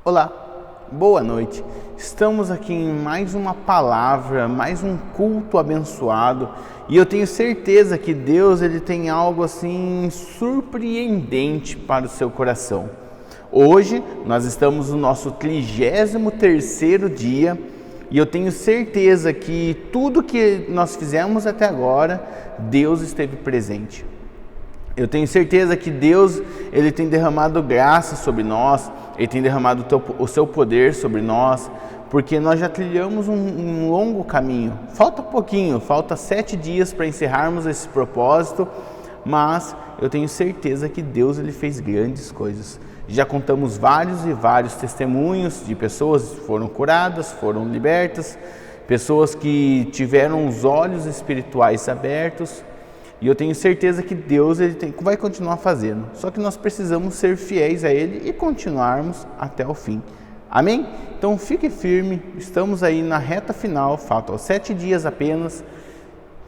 Olá, boa noite. Estamos aqui em mais uma palavra, mais um culto abençoado, e eu tenho certeza que Deus ele tem algo assim surpreendente para o seu coração. Hoje nós estamos no nosso 33º dia e eu tenho certeza que tudo que nós fizemos até agora, Deus esteve presente. Eu tenho certeza que Deus ele tem derramado graça sobre nós, Ele tem derramado o seu poder sobre nós, porque nós já trilhamos um longo caminho. Falta pouquinho, falta 7 dias para encerrarmos esse propósito, mas eu tenho certeza que Deus ele fez grandes coisas. Já contamos vários e vários testemunhos de pessoas que foram curadas, foram libertas, pessoas que tiveram os olhos espirituais abertos. E eu tenho certeza que Deus vai continuar fazendo. Só que nós precisamos ser fiéis a Ele e continuarmos até o fim. Amém? Então fique firme, estamos aí na reta final, faltam 7 dias apenas.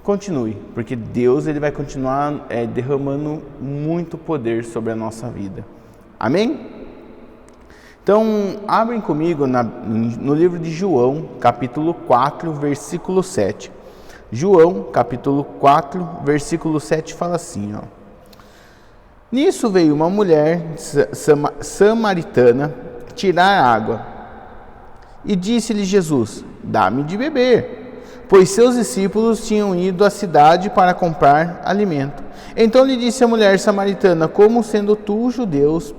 Continue, porque Deus ele vai continuar derramando muito poder sobre a nossa vida. Amém? Então abrem comigo no livro de João, capítulo 4, versículo 7. João, capítulo 4, versículo 7, fala assim, ó. Nisso veio uma mulher samaritana tirar água. E disse-lhe Jesus, dá-me de beber, pois seus discípulos tinham ido à cidade para comprar alimento. Então lhe disse a mulher samaritana, como sendo tu, judeus,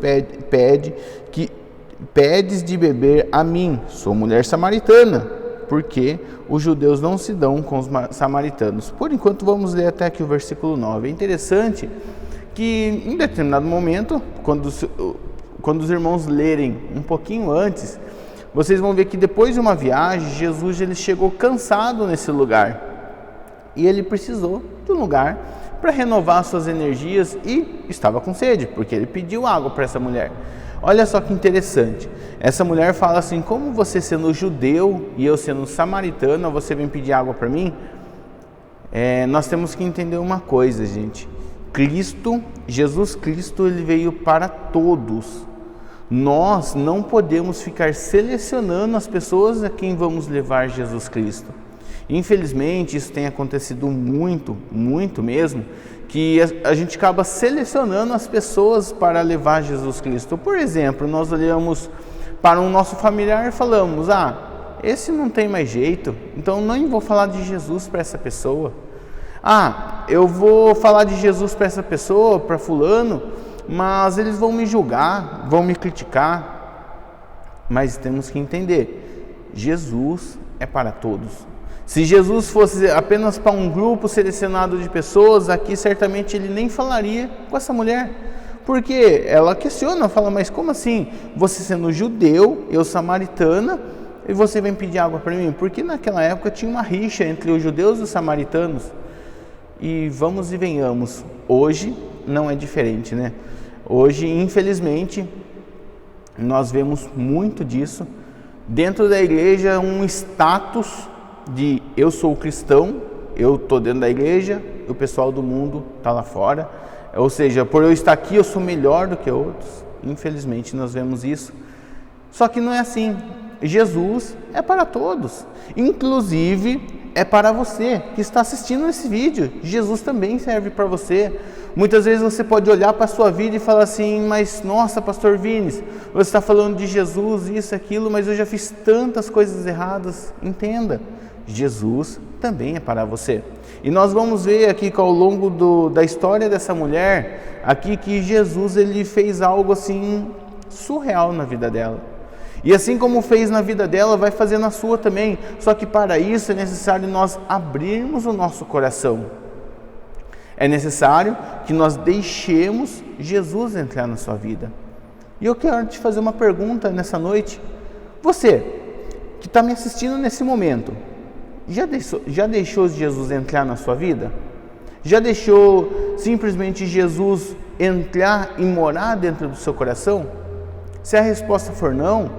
pedes de beber a mim, sou mulher samaritana, porque os judeus não se dão com os samaritanos. Por enquanto vamos ler até aqui o versículo 9. É interessante que em determinado momento, quando os irmãos lerem um pouquinho antes, vocês vão ver que depois de uma viagem, Jesus ele chegou cansado nesse lugar. E ele precisou de um lugar para renovar suas energias e estava com sede, porque ele pediu água para essa mulher. Olha só que interessante, essa mulher fala assim, como você sendo judeu e eu sendo samaritana, você vem pedir água para mim? Nós temos que entender uma coisa, gente, Jesus Cristo, ele veio para todos. Nós não podemos ficar selecionando as pessoas a quem vamos levar Jesus Cristo. Infelizmente, isso tem acontecido muito, muito mesmo, que a gente acaba selecionando as pessoas para levar Jesus Cristo. Por exemplo, nós olhamos para um nosso familiar e falamos, esse não tem mais jeito, então não vou falar de Jesus para essa pessoa. Eu vou falar de Jesus para essa pessoa, para fulano, mas eles vão me julgar, vão me criticar. Mas temos que entender, Jesus é para todos. Se Jesus fosse apenas para um grupo selecionado de pessoas, aqui certamente ele nem falaria com essa mulher. Porque ela questiona, fala, mas como assim? Você sendo judeu, eu samaritana, e você vem pedir água para mim? Porque naquela época tinha uma rixa entre os judeus e os samaritanos. E vamos e venhamos, hoje não é diferente, né? Hoje, infelizmente, nós vemos muito disso. Dentro da igreja, um status de eu sou cristão, eu estou dentro da igreja, o pessoal do mundo está lá fora. Ou seja, por eu estar aqui, eu sou melhor do que outros. Infelizmente, nós vemos isso. Só que não é assim. Jesus é para todos. Inclusive, é para você que está assistindo esse vídeo. Jesus também serve para você. Muitas vezes você pode olhar para a sua vida e falar assim, mas nossa, pastor Vinícius, você está falando de Jesus, isso, aquilo, mas eu já fiz tantas coisas erradas. Entenda, Jesus também é para você. E nós vamos ver aqui que ao longo da história dessa mulher, aqui que Jesus ele fez algo assim surreal na vida dela. E assim como fez na vida dela, vai fazer na sua também. Só que para isso é necessário nós abrirmos o nosso coração. É necessário que nós deixemos Jesus entrar na sua vida. E eu quero te fazer uma pergunta nessa noite. Você que está me assistindo nesse momento, já deixou Jesus entrar na sua vida? Já deixou simplesmente Jesus entrar e morar dentro do seu coração? Se a resposta for não,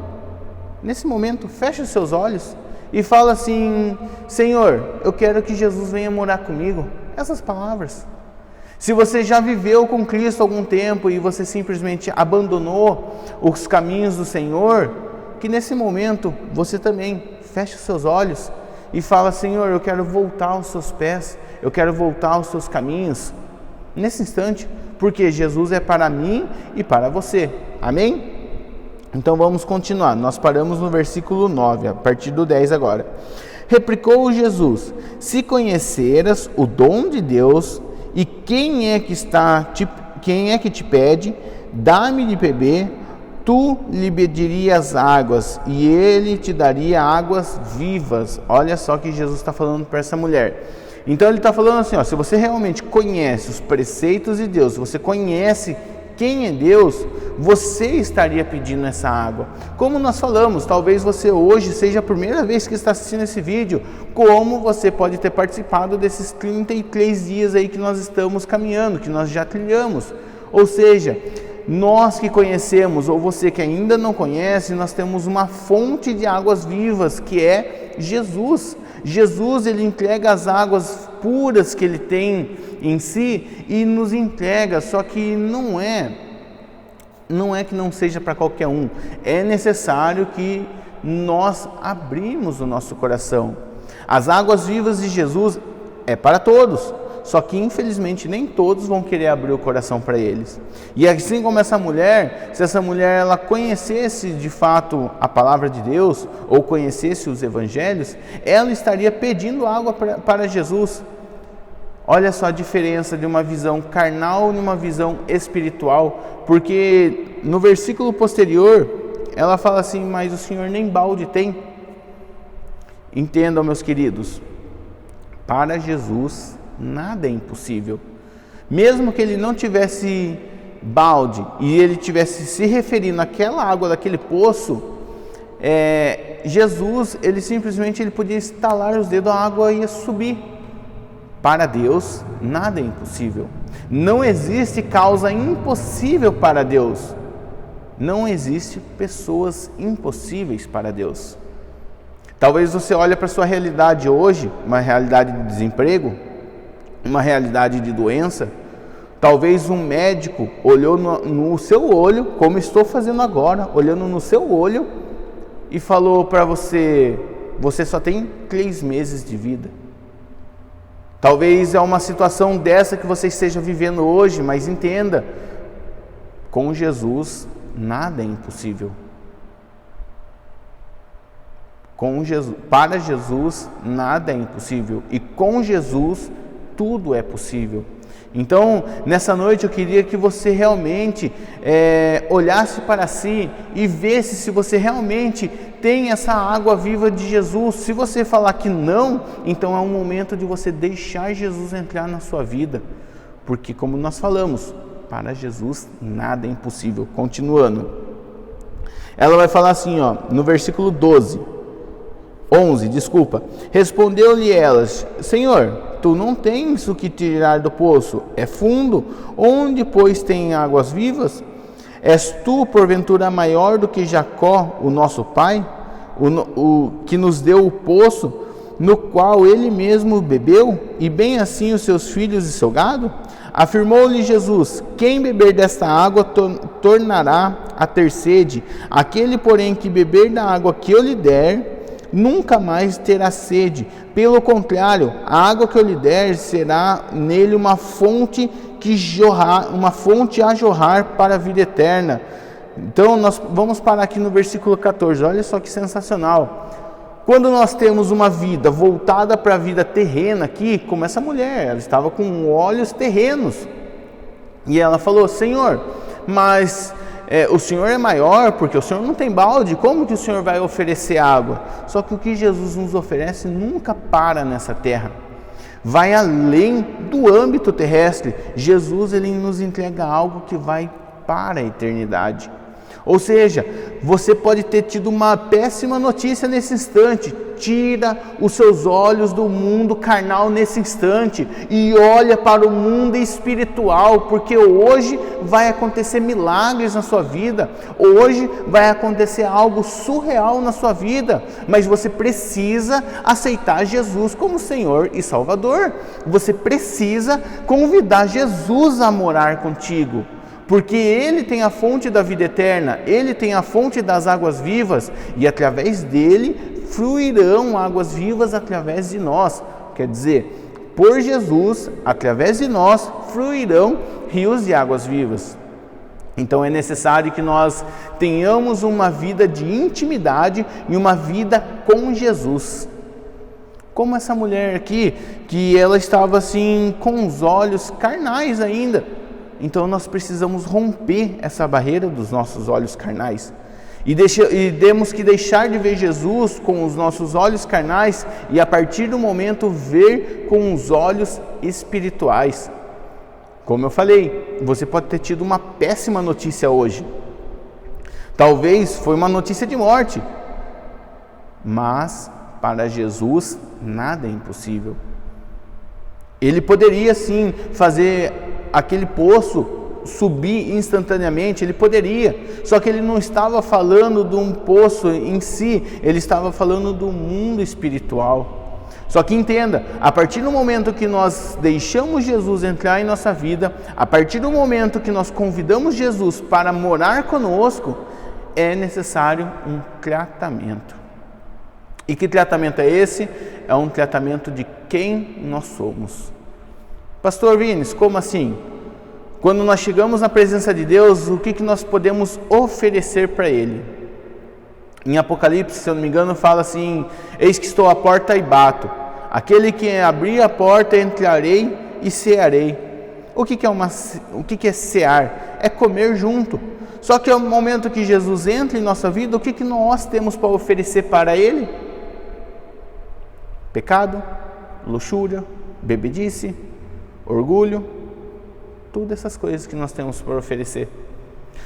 nesse momento feche os seus olhos e fala assim, Senhor, eu quero que Jesus venha morar comigo. Essas palavras. Se você já viveu com Cristo há algum tempo e você simplesmente abandonou os caminhos do Senhor, que nesse momento você também feche os seus olhos e fala: Senhor, eu quero voltar aos seus pés, eu quero voltar aos seus caminhos, nesse instante, porque Jesus é para mim e para você. Amém? Então vamos continuar, nós paramos no versículo 9, a partir do 10 agora. Replicou Jesus: se conheceras o dom de Deus, e quem é que te pede, dá-me de beber, tu lhe pedirias águas, e ele te daria águas vivas. Olha só que Jesus está falando para essa mulher. Então ele está falando assim, se você realmente conhece os preceitos de Deus, se você conhece quem é Deus, você estaria pedindo essa água. Como nós falamos, talvez você hoje seja a primeira vez que está assistindo esse vídeo, como você pode ter participado desses 33 dias aí que nós estamos caminhando, que nós já trilhamos. Ou seja, nós que conhecemos, ou você que ainda não conhece, nós temos uma fonte de águas vivas, que é Jesus. Jesus, ele entrega as águas puras que ele tem em si e nos entrega, só que não é que não seja para qualquer um, é necessário que nós abrimos o nosso coração. As águas vivas de Jesus é para todos, só que infelizmente nem todos vão querer abrir o coração para eles. E assim como essa mulher, se essa mulher ela conhecesse de fato a palavra de Deus, ou conhecesse os evangelhos, ela estaria pedindo água para Jesus. Olha só a diferença de uma visão carnal e uma visão espiritual, porque no versículo posterior ela fala assim: mas o Senhor nem balde tem. Entendam, meus queridos, para Jesus nada é impossível. Mesmo que ele não tivesse balde e ele tivesse se referindo àquela água daquele poço, Jesus, ele simplesmente podia estalar os dedos, a água ia subir. Para Deus nada é impossível. Não existe causa impossível para Deus. Não existe pessoas impossíveis para Deus. Talvez você olhe para a sua realidade hoje, uma realidade de desemprego, uma realidade de doença. Talvez um médico olhou no seu olho, como estou fazendo agora, olhando no seu olho e falou para você: você só tem 3 meses de vida. Talvez é uma situação dessa que você esteja vivendo hoje, mas entenda, com Jesus nada é impossível. Para Jesus nada é impossível, e com Jesus tudo é possível. Então, nessa noite eu queria que você realmente olhasse para si e visse se você realmente tem essa água viva de Jesus. Se você falar que não, então é um momento de você deixar Jesus entrar na sua vida, porque como nós falamos, para Jesus nada é impossível. Continuando, ela vai falar assim, no versículo 11, respondeu-lhe elas: Senhor, tu não tens o que tirar do poço, é fundo, onde pois tem águas vivas? És tu porventura maior do que Jacó, o nosso pai, o que nos deu o poço, no qual ele mesmo bebeu, e bem assim os seus filhos e seu gado? Afirmou-lhe Jesus: quem beber desta água tornará a ter sede, aquele porém que beber da água que eu lhe der, nunca mais terá sede. Pelo contrário, a água que eu lhe der será nele uma fonte a jorrar para a vida eterna. Então nós vamos parar aqui no versículo 14. Olha só que sensacional. Quando nós temos uma vida voltada para a vida terrena aqui, como essa mulher, ela estava com olhos terrenos, e ela falou: Senhor, mas o Senhor é maior, porque o Senhor não tem balde, como que o Senhor vai oferecer água? Só que o que Jesus nos oferece nunca para nessa terra, vai além do âmbito terrestre. Jesus, ele nos entrega algo que vai para a eternidade. Ou seja, você pode ter tido uma péssima notícia nesse instante. Tira os seus olhos do mundo carnal nesse instante e olha para o mundo espiritual, porque hoje vai acontecer milagres na sua vida, hoje vai acontecer algo surreal na sua vida, mas você precisa aceitar Jesus como Senhor e Salvador. Você precisa convidar Jesus a morar contigo. porque Ele tem a fonte da vida eterna, Ele tem a fonte das águas vivas, e através dele fluirão águas vivas através de nós. Quer dizer, por Jesus, através de nós, fluirão rios de águas vivas. Então é necessário que nós tenhamos uma vida de intimidade e uma vida com Jesus. Como essa mulher aqui, que ela estava assim com os olhos carnais ainda. Então nós precisamos romper essa barreira dos nossos olhos carnais. E temos que deixar de ver Jesus com os nossos olhos carnais e a partir do momento ver com os olhos espirituais. Como eu falei, você pode ter tido uma péssima notícia hoje. Talvez foi uma notícia de morte. Mas para Jesus nada é impossível. Ele poderia sim fazer aquele poço subir instantaneamente, ele poderia, só que ele não estava falando de um poço em si, ele estava falando do mundo espiritual. Só que entenda, a partir do momento que nós deixamos Jesus entrar em nossa vida, a partir do momento que nós convidamos Jesus para morar conosco, é necessário um tratamento. E que tratamento é esse? É um tratamento de quem nós somos. Pastor Vinícius, como assim? Quando nós chegamos na presença de Deus, o que nós podemos oferecer para Ele? Em Apocalipse, se eu não me engano, fala assim: eis que estou à porta e bato. Aquele que abrir a porta, entrarei e cearei. O que é cear? É comer junto. Só que ao momento que Jesus entra em nossa vida, o que nós temos para oferecer para Ele? Pecado, luxúria, bebedice, orgulho, todas essas coisas que nós temos para oferecer.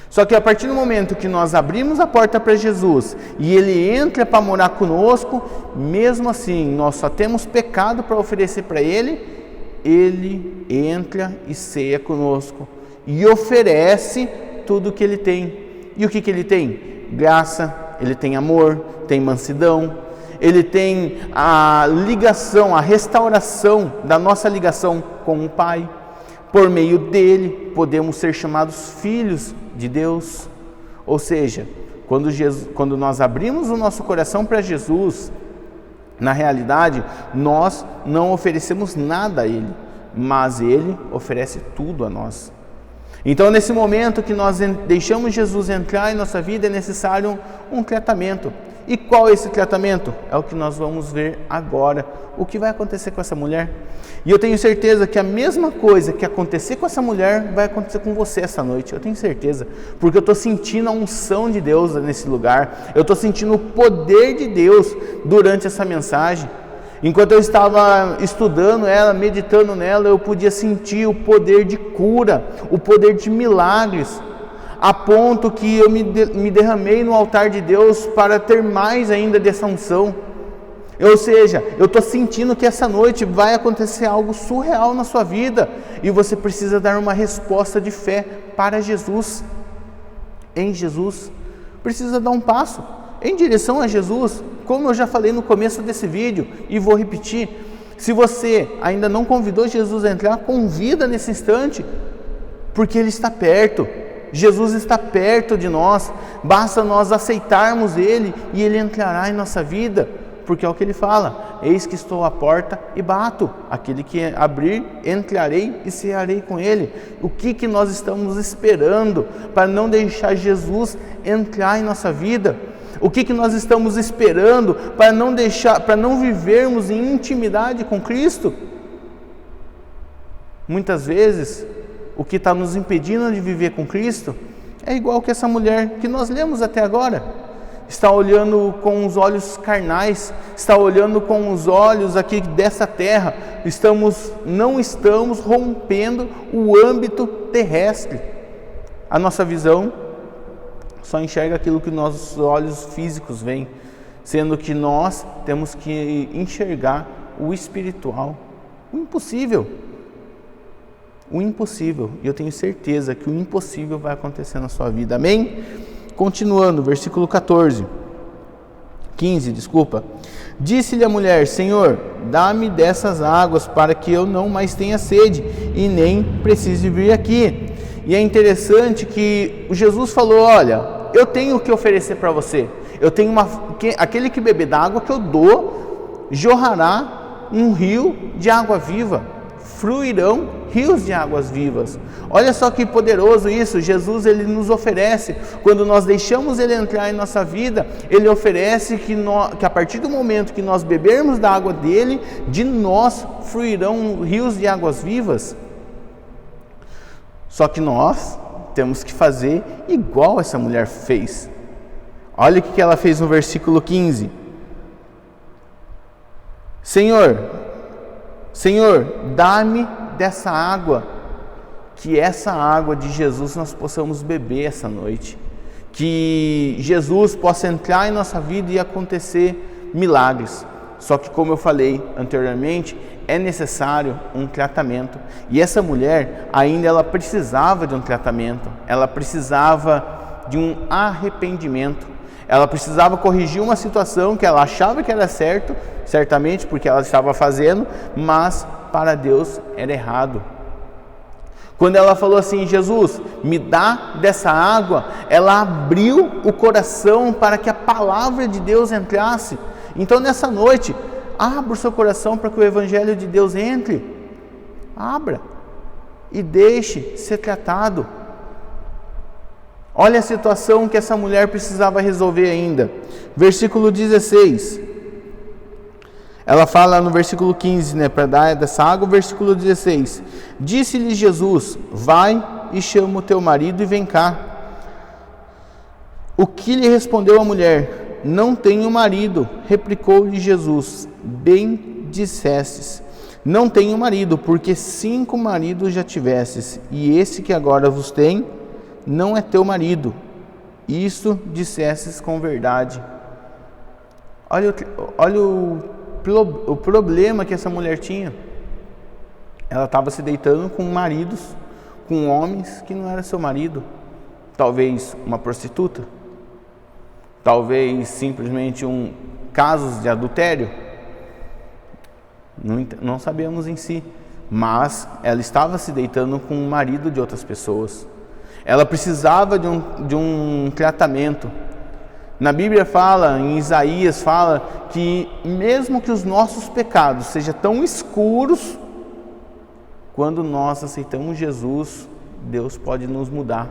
Só que a partir do momento que nós abrimos a porta para Jesus e Ele entra para morar conosco, mesmo assim nós só temos pecado para oferecer para Ele, Ele entra e ceia conosco e oferece tudo o que Ele tem. E o que Ele tem? Graça, Ele tem amor, tem mansidão, Ele tem a ligação, a restauração da nossa ligação com o Pai. Por meio dele, podemos ser chamados filhos de Deus. Ou seja, quando nós abrimos o nosso coração para Jesus, na realidade, nós não oferecemos nada a Ele, mas Ele oferece tudo a nós. Então, nesse momento que nós deixamos Jesus entrar em nossa vida, é necessário um tratamento. E qual é esse tratamento? É o que nós vamos ver agora. O que vai acontecer com essa mulher? E eu tenho certeza que a mesma coisa que acontecer com essa mulher vai acontecer com você essa noite. Eu tenho certeza, porque eu estou sentindo a unção de Deus nesse lugar. Eu estou sentindo o poder de Deus durante essa mensagem. Enquanto eu estava estudando ela, meditando nela, eu podia sentir o poder de cura, o poder de milagres, a ponto que eu me derramei no altar de Deus para ter mais ainda dessa unção. Ou seja, eu estou sentindo que essa noite vai acontecer algo surreal na sua vida e você precisa dar uma resposta de fé para Jesus, em Jesus. Precisa dar um passo em direção a Jesus, como eu já falei no começo desse vídeo e vou repetir. Se você ainda não convidou Jesus a entrar, convida nesse instante, porque Ele está perto. Jesus está perto de nós, basta nós aceitarmos Ele e Ele entrará em nossa vida, porque é o que Ele fala: eis que estou à porta e bato, aquele que abrir, entrarei e cearei com Ele. O que nós estamos esperando para não deixar Jesus entrar em nossa vida? O que nós estamos esperando para não vivermos em intimidade com Cristo? Muitas vezes, o que está nos impedindo de viver com Cristo é igual que essa mulher que nós lemos até agora. Está olhando com os olhos carnais, está olhando com os olhos aqui dessa terra. Não estamos rompendo o âmbito terrestre. A nossa visão só enxerga aquilo que nossos olhos físicos veem, sendo que nós temos que enxergar o espiritual, o impossível. O impossível, e eu tenho certeza que o impossível vai acontecer na sua vida, amém? Continuando, versículo 15, disse-lhe a mulher: Senhor, dá-me dessas águas para que eu não mais tenha sede e nem precise vir aqui. E é interessante que Jesus falou: olha, eu tenho o que oferecer para você. Eu tenho aquele que beber da água que eu dou, jorrará um rio de água viva, fluirão rios de águas vivas. Olha só que poderoso isso. Jesus, ele nos oferece, quando nós deixamos ele entrar em nossa vida, ele oferece que a partir do momento que nós bebermos da água dele, de nós fluirão rios de águas vivas. Só que nós temos que fazer igual essa mulher fez. Olha o que ela fez no versículo 15. Senhor, dá-me dessa água, que essa água de Jesus nós possamos beber essa noite, que Jesus possa entrar em nossa vida e acontecer milagres. Só que, como eu falei anteriormente, é necessário um tratamento, e essa mulher ainda ela precisava de um tratamento, ela precisava de um arrependimento, ela precisava corrigir uma situação que ela achava que era certo, certamente porque ela estava fazendo, mas para Deus era errado. Quando ela falou assim: Jesus, me dá dessa água, ela abriu o coração para que a palavra de Deus entrasse. Então nessa noite, abra o seu coração para que o Evangelho de Deus entre. Abra e deixe ser tratado. Olha a situação que essa mulher precisava resolver ainda. Versículo 16. Ela fala no versículo 15, para dar dessa água. Versículo 16. Disse-lhe Jesus: vai e chama o teu marido e vem cá. O que lhe respondeu a mulher? Não tenho marido. Replicou-lhe Jesus: bem dissestes, não tenho marido, porque 5 maridos já tivestes, e esse que agora vos tem não é teu marido. Isso dissestes com verdade. Olha o problema que essa mulher tinha. Ela estava se deitando com maridos, com homens que não era seu marido. Talvez uma prostituta, talvez simplesmente casos de adultério. Não sabemos em si, mas ela estava se deitando com o marido de outras pessoas. Ela precisava de um tratamento. Na Bíblia fala, em Isaías fala, que mesmo que os nossos pecados sejam tão escuros, quando nós aceitamos Jesus, Deus pode nos mudar.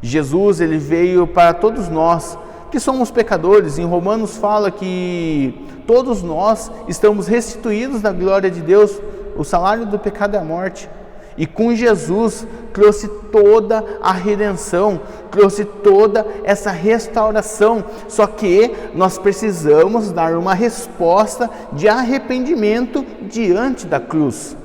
Jesus, ele veio para todos nós que somos pecadores. Em Romanos fala que todos nós estamos restituídos da glória de Deus. O salário do pecado é a morte. E com Jesus trouxe toda a redenção, trouxe toda essa restauração. Só que nós precisamos dar uma resposta de arrependimento diante da cruz.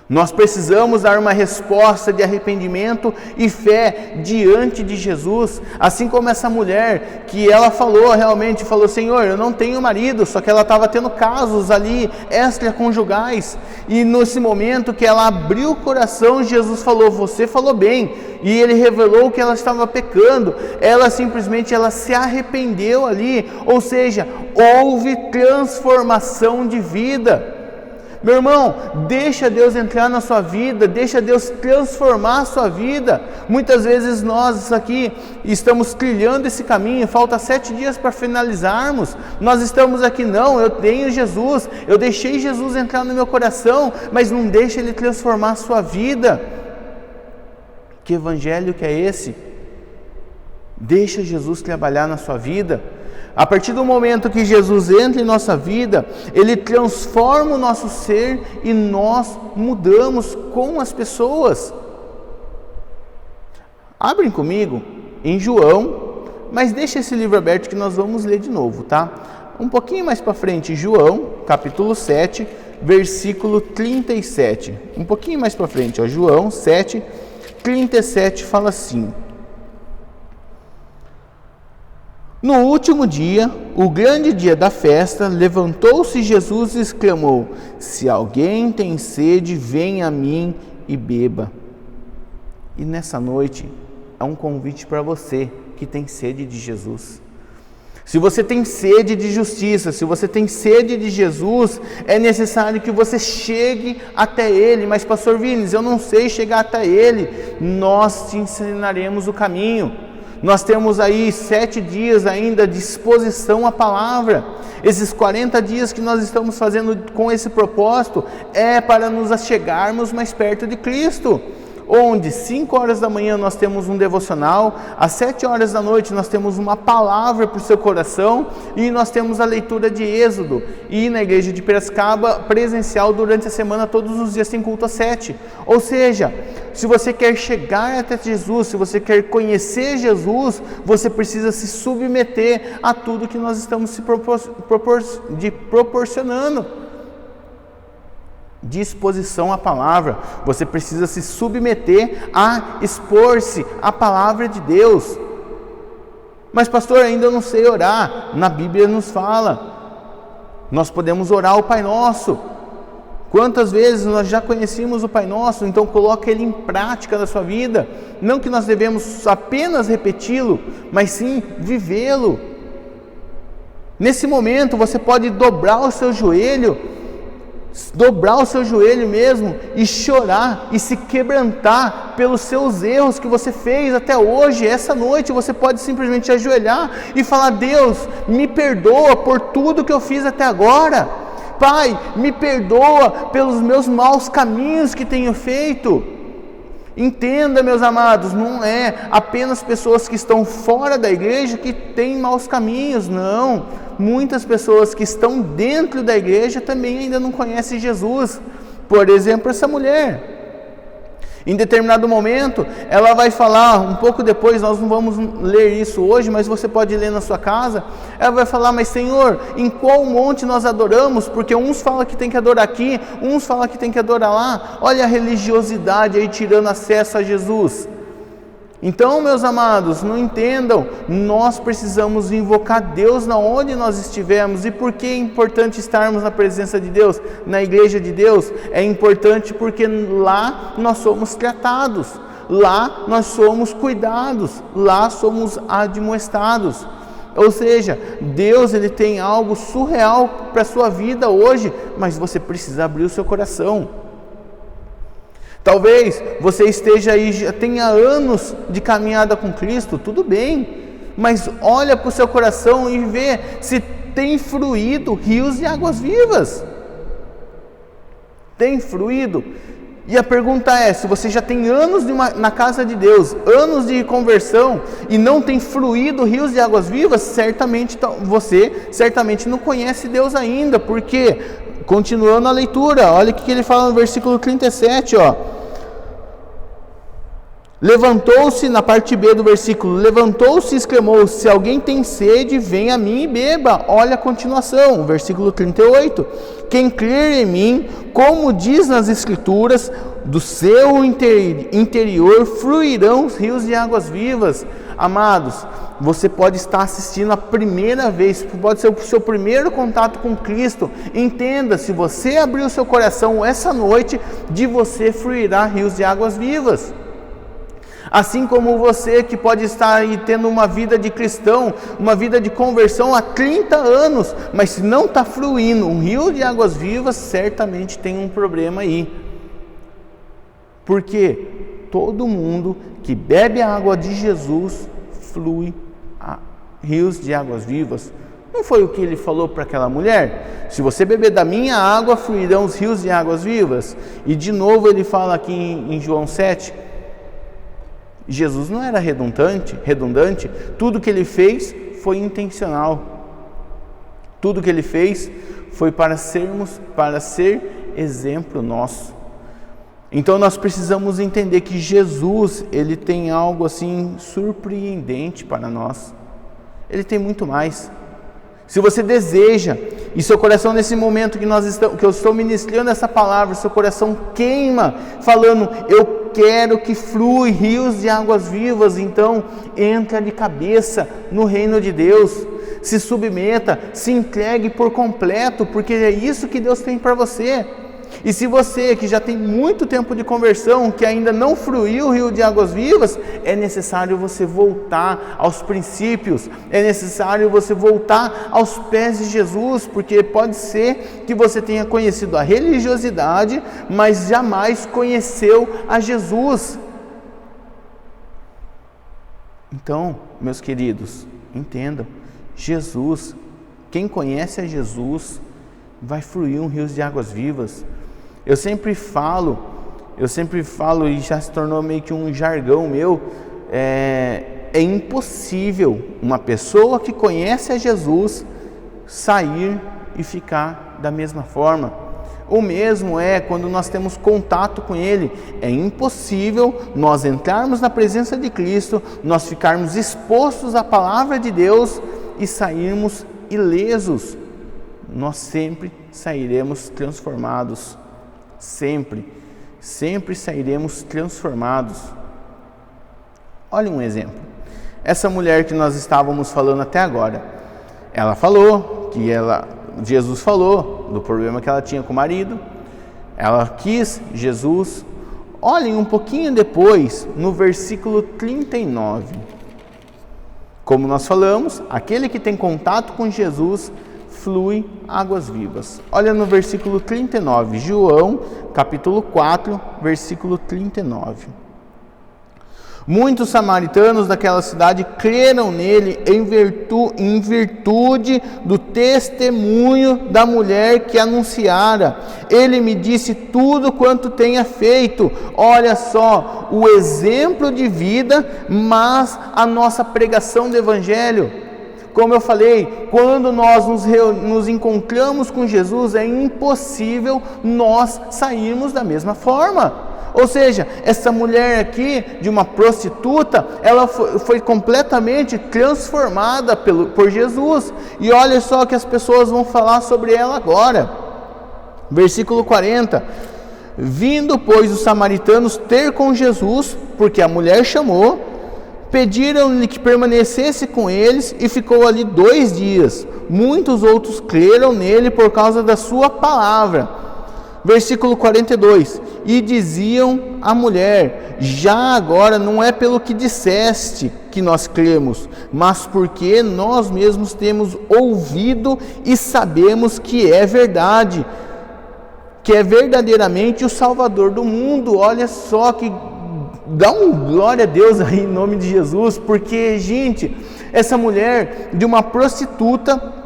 Nós precisamos dar uma resposta de arrependimento e fé diante de Jesus, assim como essa mulher, que ela realmente falou: Senhor, eu não tenho marido, só que ela estava tendo casos ali extraconjugais, e nesse momento que ela abriu o coração, Jesus falou: você falou bem, e ele revelou que ela estava pecando. Ela simplesmente se arrependeu ali, ou seja, houve transformação de vida. Meu irmão, deixa Deus entrar na sua vida, deixa Deus transformar a sua vida. Muitas vezes nós aqui estamos trilhando esse caminho, falta 7 dias para finalizarmos. Nós estamos aqui, não, eu tenho Jesus, eu deixei Jesus entrar no meu coração, mas não deixa Ele transformar a sua vida. Que evangelho que é esse? Deixa Jesus trabalhar na sua vida. A partir do momento que Jesus entra em nossa vida, Ele transforma o nosso ser e nós mudamos com as pessoas. Abrem comigo em João, mas deixa esse livro aberto que nós vamos ler de novo, tá? Um pouquinho mais para frente, João, capítulo 7, versículo 37. Um pouquinho mais para frente, João 7, 37 fala assim: no último dia, o grande dia da festa, levantou-se Jesus e exclamou: se alguém tem sede, venha a mim e beba. E nessa noite é um convite para você que tem sede de Jesus. Se você tem sede de justiça, se você tem sede de Jesus, é necessário que você chegue até Ele. Mas pastor Vinícius, eu não sei chegar até Ele. Nós te ensinaremos o caminho. Nós temos aí 7 dias ainda de exposição à palavra. Esses 40 dias que nós estamos fazendo com esse propósito é para nos achegarmos mais perto de Cristo. Onde 5 horas da manhã nós temos um devocional, às 7 horas da noite nós temos uma palavra para o seu coração e nós temos a leitura de Êxodo. E na igreja de Piracicaba, presencial durante a semana, todos os dias tem culto às 7. Ou seja, se você quer chegar até Jesus, se você quer conhecer Jesus, você precisa se submeter a tudo que nós estamos se proporcionando. Disposição à palavra, você precisa se submeter a expor-se à palavra de Deus. Mas pastor, ainda eu não sei orar. Na Bíblia nos fala, nós podemos orar o Pai Nosso. Quantas vezes nós já conhecemos o Pai Nosso? Então coloque ele em prática na sua vida. Não que nós devemos apenas repeti-lo, mas sim vivê-lo. Nesse momento você pode dobrar o seu joelho mesmo e chorar e se quebrantar pelos seus erros que você fez até hoje. Essa noite você pode simplesmente ajoelhar e falar: Deus, me perdoa por tudo que eu fiz até agora. Pai, me perdoa pelos meus maus caminhos que tenho feito. Entenda, meus amados, não é apenas pessoas que estão fora da igreja que têm maus caminhos, não. Muitas pessoas que estão dentro da igreja também ainda não conhecem Jesus. Por exemplo, essa mulher. Em determinado momento, ela vai falar, um pouco depois, nós não vamos ler isso hoje, mas você pode ler na sua casa. Ela vai falar: mas Senhor, em qual monte nós adoramos? Porque uns falam que tem que adorar aqui, uns falam que tem que adorar lá. Olha a religiosidade aí tirando acesso a Jesus. Então, meus amados, não entendam, nós precisamos invocar Deus na onde nós estivermos. E por que é importante estarmos na presença de Deus, na igreja de Deus? É importante porque lá nós somos tratados, lá nós somos cuidados, lá somos admoestados. Ou seja, Deus ele tem algo surreal para a sua vida hoje, mas você precisa abrir o seu coração. Talvez você esteja aí, já tenha anos de caminhada com Cristo, tudo bem, mas olha para o seu coração e vê se tem fluído rios de águas vivas. Tem fluído? E a pergunta é, se você já tem anos na casa de Deus, anos de conversão, e não tem fluído rios de águas vivas, você certamente não conhece Deus ainda. Porque, continuando a leitura, olha o que ele fala no versículo 37, Levantou-se, na parte B do versículo, levantou-se e exclamou: se alguém tem sede, venha a mim e beba. Olha a continuação, versículo 38. Quem crer em mim, como diz nas escrituras, do seu interior fluirão os rios de águas vivas. Amados, você pode estar assistindo a primeira vez, pode ser o seu primeiro contato com Cristo. Entenda, se você abrir o seu coração essa noite, de você fluirá rios de águas vivas. Assim como você que pode estar aí tendo uma vida de cristão, uma vida de conversão há 30 anos, mas se não está fluindo um rio de águas vivas, certamente tem um problema aí. Porque todo mundo que bebe a água de Jesus flui a rios de águas vivas. Não foi o que ele falou para aquela mulher? Se você beber da minha água, fluirão os rios de águas vivas. E de novo ele fala aqui em João 7, Jesus não era redundante, tudo que ele fez foi intencional. Tudo que ele fez foi para ser exemplo nosso. Então nós precisamos entender que Jesus, ele tem algo assim surpreendente para nós. Ele tem muito mais. Se você deseja, e seu coração nesse momento que eu estou ministrando essa palavra, seu coração queima, falando: eu quero que flui rios de águas vivas, então entra de cabeça no reino de Deus, se submeta, se entregue por completo, porque é isso que Deus tem para você. E se você que já tem muito tempo de conversão, que ainda não fruiu o rio de águas vivas, é necessário você voltar aos princípios, é necessário você voltar aos pés de Jesus, porque pode ser que você tenha conhecido a religiosidade, mas jamais conheceu a Jesus. Então, meus queridos, entendam, Jesus, quem conhece a Jesus, vai fluir um rio de águas vivas. Eu sempre falo e já se tornou meio que um jargão meu, é impossível uma pessoa que conhece a Jesus sair e ficar da mesma forma. O mesmo é quando nós temos contato com Ele. É impossível nós entrarmos na presença de Cristo, nós ficarmos expostos à palavra de Deus e sairmos ilesos. Nós sempre sairemos transformados. Sempre sairemos transformados. Olha um exemplo. Essa mulher que nós estávamos falando até agora, ela falou que Jesus falou do problema que ela tinha com o marido, ela quis Jesus. Olhem um pouquinho depois, no versículo 39. Como nós falamos, aquele que tem contato com Jesus flui águas vivas. Olha no versículo 39, João, capítulo 4, versículo 39. Muitos samaritanos daquela cidade creram nele em virtude do testemunho da mulher que anunciara. Ele me disse tudo quanto tenha feito. Olha só, o exemplo de vida, mas a nossa pregação do Evangelho. Como eu falei, quando nós nos encontramos com Jesus, é impossível nós sairmos da mesma forma. Ou seja, essa mulher aqui, de uma prostituta, ela foi completamente transformada por Jesus. E olha só o que as pessoas vão falar sobre ela agora. Versículo 40. Vindo, pois, os samaritanos ter com Jesus, porque a mulher chamou, pediram-lhe que permanecesse com eles e ficou ali 2 dias. Muitos outros creram nele por causa da sua palavra. Versículo 42. E diziam à mulher: já agora não é pelo que disseste que nós cremos, mas porque nós mesmos temos ouvido e sabemos que é verdade, que é verdadeiramente o Salvador do mundo. Olha só que dá glória a Deus aí em nome de Jesus, porque, gente, essa mulher de uma prostituta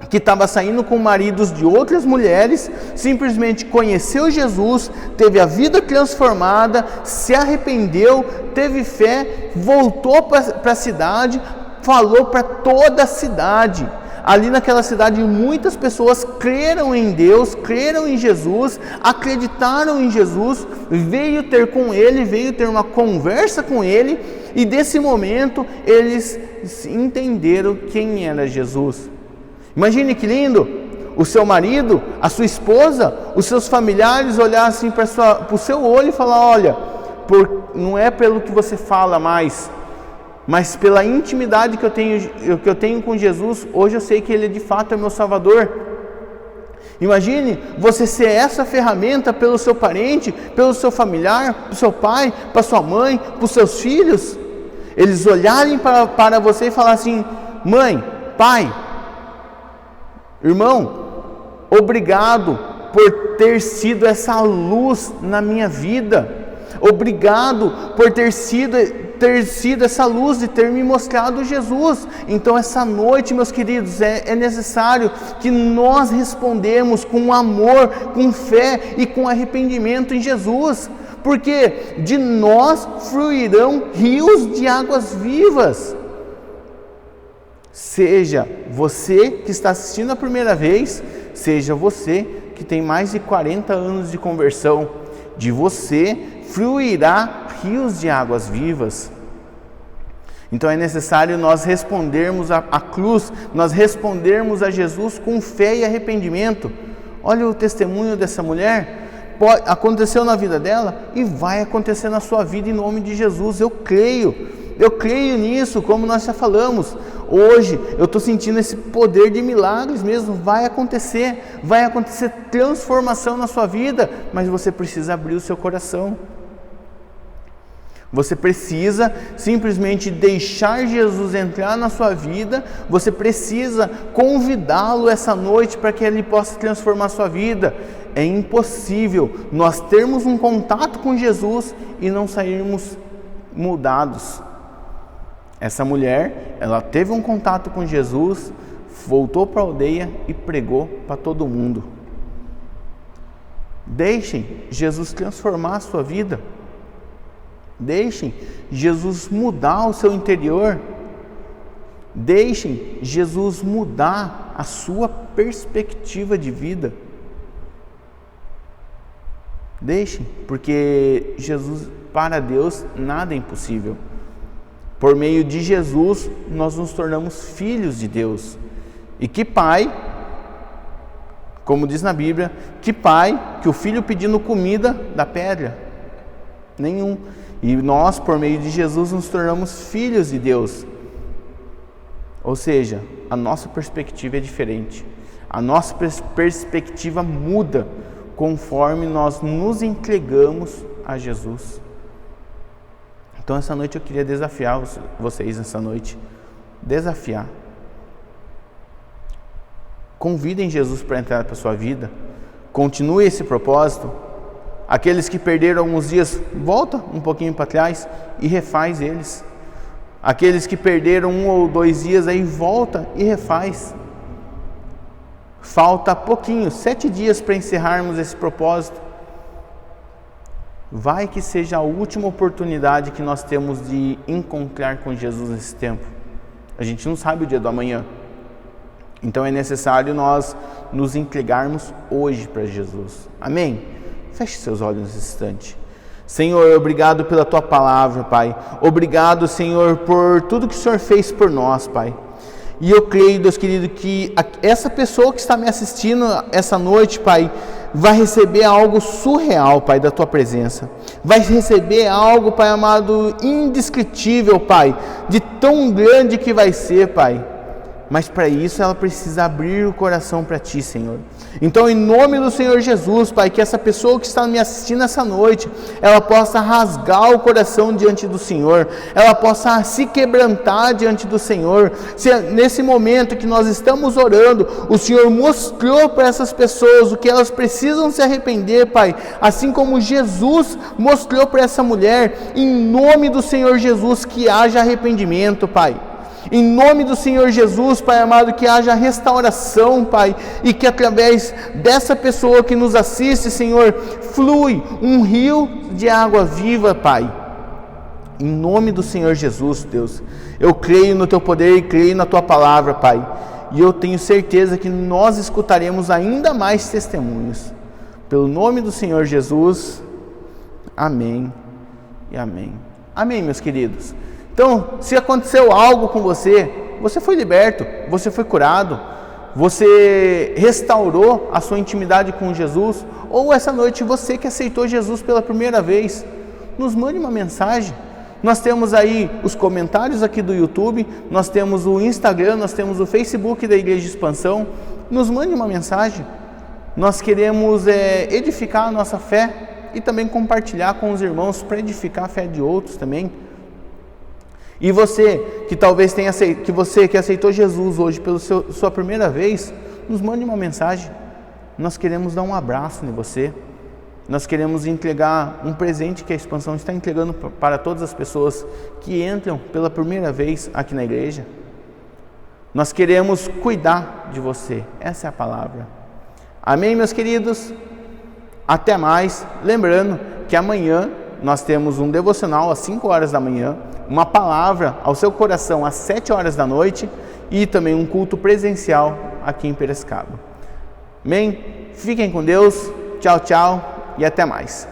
que estava saindo com maridos de outras mulheres, simplesmente conheceu Jesus, teve a vida transformada, se arrependeu, teve fé, voltou para a cidade, falou para toda a cidade. Ali naquela cidade muitas pessoas creram em Deus, creram em Jesus, acreditaram em Jesus, veio ter com Ele, veio ter uma conversa com Ele, e desse momento eles entenderam quem era Jesus. Imagine que lindo, o seu marido, a sua esposa, os seus familiares olhar assim para o seu olho e falar: olha, não é pelo que você fala mais, mas pela intimidade que eu tenho com Jesus, hoje eu sei que Ele de fato é meu Salvador. Imagine você ser essa ferramenta pelo seu parente, pelo seu familiar, para o seu pai, para sua mãe, para os seus filhos. Eles olharem para você e falar assim: mãe, pai, irmão, obrigado por ter sido essa luz na minha vida. Obrigado por ter sido essa luz e ter me mostrado Jesus. Então essa noite, meus queridos, é necessário que nós respondemos com amor, com fé e com arrependimento em Jesus, porque de nós fluirão rios de águas vivas. Seja você que está assistindo a primeira vez, seja você que tem mais de 40 anos de conversão, de você fluirá rios de águas vivas. Então é necessário nós respondermos à cruz, nós respondermos a Jesus com fé e arrependimento. Olha o testemunho dessa mulher. Aconteceu na vida dela e vai acontecer na sua vida em nome de Jesus. Eu creio nisso, como nós já falamos. Hoje eu estou sentindo esse poder de milagres mesmo. Vai acontecer transformação na sua vida, mas você precisa abrir o seu coração. Você precisa simplesmente deixar Jesus entrar na sua vida. Você precisa convidá-lo essa noite para que ele possa transformar a sua vida. É impossível nós termos um contato com Jesus e não sairmos mudados. Essa mulher, ela teve um contato com Jesus, voltou para a aldeia e pregou para todo mundo. Deixem Jesus transformar a sua vida. Deixem Jesus mudar o seu interior. Deixem Jesus mudar a sua perspectiva de vida. Deixem, porque Jesus, para Deus, nada é impossível. Por meio de Jesus, nós nos tornamos filhos de Deus. E que pai, como diz na Bíblia, que pai que o filho pedindo comida dá pedra? Nenhum. E nós, por meio de Jesus, nos tornamos filhos de Deus. Ou seja, a nossa perspectiva é diferente. A nossa perspectiva muda conforme nós nos entregamos a Jesus. Então essa noite eu queria desafiar vocês nessa noite. Desafiar. Convidem Jesus para entrar para a sua vida. Continue esse propósito. Aqueles que perderam alguns dias, volta um pouquinho para trás e refaz eles. Aqueles que perderam 1 ou 2 dias, aí volta e refaz. Falta pouquinho, 7 dias para encerrarmos esse propósito. Vai que seja a última oportunidade que nós temos de encontrar com Jesus nesse tempo. A gente não sabe o dia do amanhã. Então é necessário nós nos entregarmos hoje para Jesus. Amém? Feche seus olhos nesse instante. Senhor, obrigado pela Tua palavra, Pai. Obrigado, Senhor, por tudo que o Senhor fez por nós, Pai. E eu creio, Deus querido, que essa pessoa que está me assistindo essa noite, Pai, vai receber algo surreal, Pai, da Tua presença. Vai receber algo, Pai amado, indescritível, Pai, de tão grande que vai ser, Pai. Mas para isso ela precisa abrir o coração para Ti, Senhor. Então, em nome do Senhor Jesus, Pai, que essa pessoa que está me assistindo essa noite, ela possa rasgar o coração diante do Senhor, ela possa se quebrantar diante do Senhor. Se nesse momento que nós estamos orando, o Senhor mostrou para essas pessoas o que elas precisam se arrepender, Pai, assim como Jesus mostrou para essa mulher, em nome do Senhor Jesus, que haja arrependimento, Pai. Em nome do Senhor Jesus, Pai amado, que haja restauração, Pai, e que através dessa pessoa que nos assiste, Senhor, flui um rio de água viva, Pai. Em nome do Senhor Jesus, Deus, eu creio no Teu poder e creio na Tua palavra, Pai, e eu tenho certeza que nós escutaremos ainda mais testemunhos. Pelo nome do Senhor Jesus, amém e amém. Amém, meus queridos. Então, se aconteceu algo com você, você foi liberto, você foi curado, você restaurou a sua intimidade com Jesus, ou essa noite você que aceitou Jesus pela primeira vez, nos mande uma mensagem. Nós temos aí os comentários aqui do YouTube, nós temos o Instagram, nós temos o Facebook da Igreja de Expansão. Nos mande uma mensagem. Nós queremos edificar a nossa fé e também compartilhar com os irmãos para edificar a fé de outros também. E você que talvez tenha você que aceitou Jesus hoje pela sua primeira vez, nos mande uma mensagem. Nós queremos dar um abraço em você. Nós queremos entregar um presente que a Expansão está entregando para todas as pessoas que entram pela primeira vez aqui na igreja. Nós queremos cuidar de você. Essa é a palavra. Amém, meus queridos? Até mais. Lembrando que amanhã nós temos um devocional às 5 horas da manhã, uma palavra ao seu coração às 7 horas da noite e também um culto presencial aqui em Piracicaba. Amém? Fiquem com Deus. Tchau, tchau e até mais.